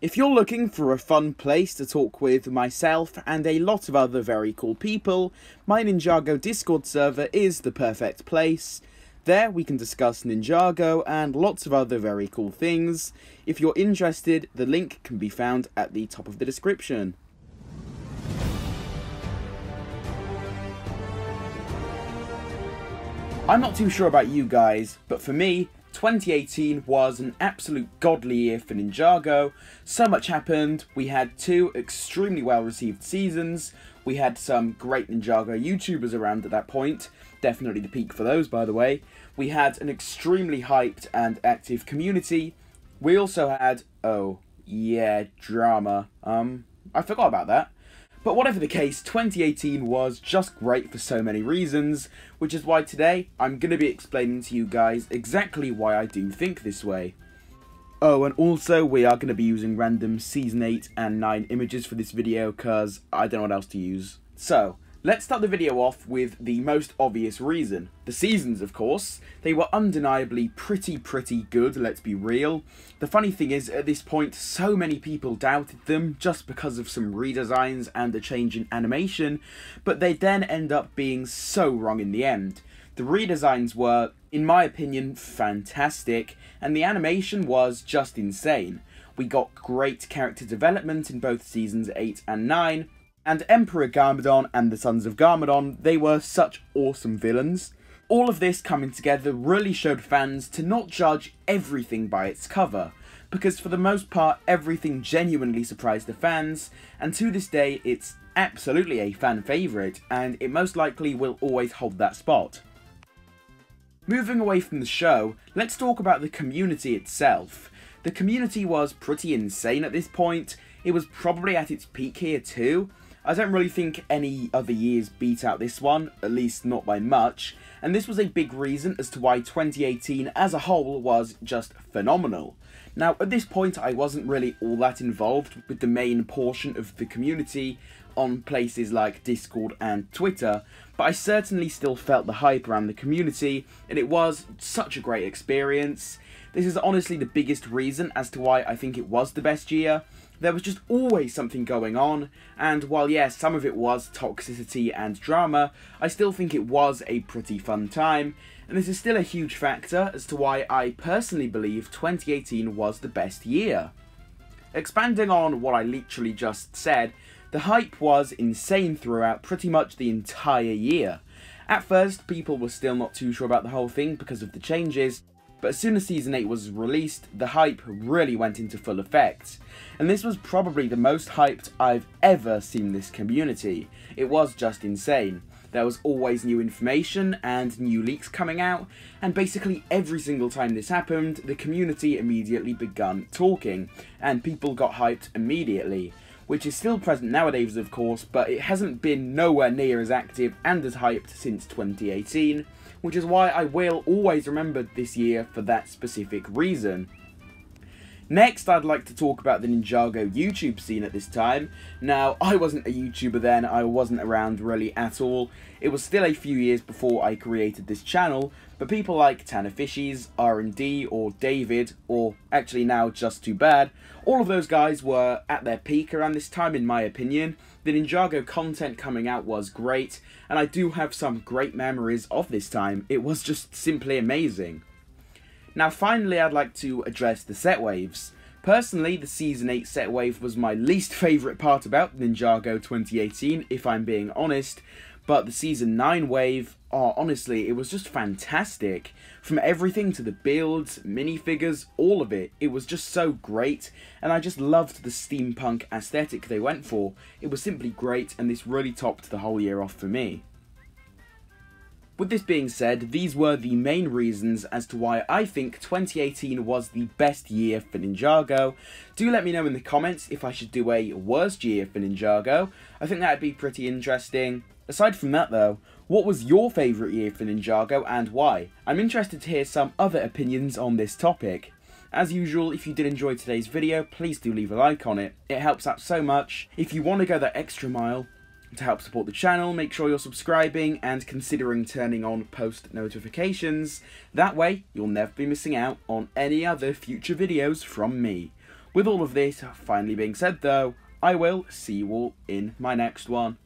If you're looking for a fun place to talk with myself and a lot of other very cool people, my Ninjago Discord server is the perfect place. There we can discuss Ninjago and lots of other very cool things. If you're interested, the link can be found at the top of the description. I'm not too sure about you guys, but for me, 2018 was an absolute godly year for Ninjago. So much happened. We had 2 extremely well received seasons. We had some great Ninjago YouTubers around at that point. Definitely the peak for those, by the way. We had an extremely hyped and active community. We also had, oh yeah, drama. I forgot about that. But whatever the case, 2018 was just great for so many reasons, which is why today I'm going to be explaining to you guys exactly why I do think this way. Oh, and also we are going to be using random Season 8 and 9 images for this video because I don't know what else to use. So, let's start the video off with the most obvious reason. The seasons, of course. They were undeniably pretty good, let's be real. The funny thing is, at this point, so many people doubted them just because of some redesigns and a change in animation, but they then end up being so wrong in the end. The redesigns were, in my opinion, fantastic, and the animation was just insane. We got great character development in both seasons 8 and 9, and Emperor Garmadon and the Sons of Garmadon, they were such awesome villains. All of this coming together really showed fans to not judge everything by its cover, because for the most part everything genuinely surprised the fans, and to this day it's absolutely a fan favourite, and it most likely will always hold that spot. Moving away from the show, let's talk about the community itself. The community was pretty insane at this point. It was probably at its peak here too. I don't really think any other years beat out this one, at least not by much, and this was a big reason as to why 2018 as a whole was just phenomenal. Now, at this point I wasn't really all that involved with the main portion of the community on places like Discord and Twitter, but I certainly still felt the hype around the community, and it was such a great experience. This is honestly the biggest reason as to why I think it was the best year. There was just always something going on, and while yes, some of it was toxicity and drama, I still think it was a pretty fun time, and this is still a huge factor as to why I personally believe 2018 was the best year. Expanding on what I literally just said, the hype was insane throughout pretty much the entire year. At first, people were still not too sure about the whole thing because of the changes, but as soon as Season 8 was released, the hype really went into full effect. And this was probably the most hyped I've ever seen this community. It was just insane. There was always new information and new leaks coming out, and basically every single time this happened, the community immediately began talking, and people got hyped immediately. Which is still present nowadays of course, but it hasn't been nowhere near as active and as hyped since 2018, which is why I will always remember this year for that specific reason. Next, I'd like to talk about the Ninjago YouTube scene at this time. Now, I wasn't a YouTuber then, I wasn't around really at all. It was still a few years before I created this channel, but people like Tanner Fishies, R&D, or David, or actually now Just Too Bad, all of those guys were at their peak around this time in my opinion. The Ninjago content coming out was great, and I do have some great memories of this time. It was just simply amazing. Now finally I'd like to address the set waves. Personally, the Season 8 set wave was my least favourite part about Ninjago 2018, if I'm being honest, but the Season 9 wave, honestly, it was just fantastic. From everything to the builds, minifigures, all of it, it was just so great, and I just loved the steampunk aesthetic they went for. It was simply great, and this really topped the whole year off for me. With this being said, these were the main reasons as to why I think 2018 was the best year for Ninjago. Do let me know in the comments if I should do a worst year for Ninjago. I think that'd be pretty interesting. Aside from that though, what was your favourite year for Ninjago and why? I'm interested to hear some other opinions on this topic. As usual, if you did enjoy today's video, please do leave a like on it. It helps out so much. If you want to go that extra mile to help support the channel, make sure you're subscribing and considering turning on post notifications. That way, you'll never be missing out on any other future videos from me. With all of this finally being said though, I will see you all in my next one.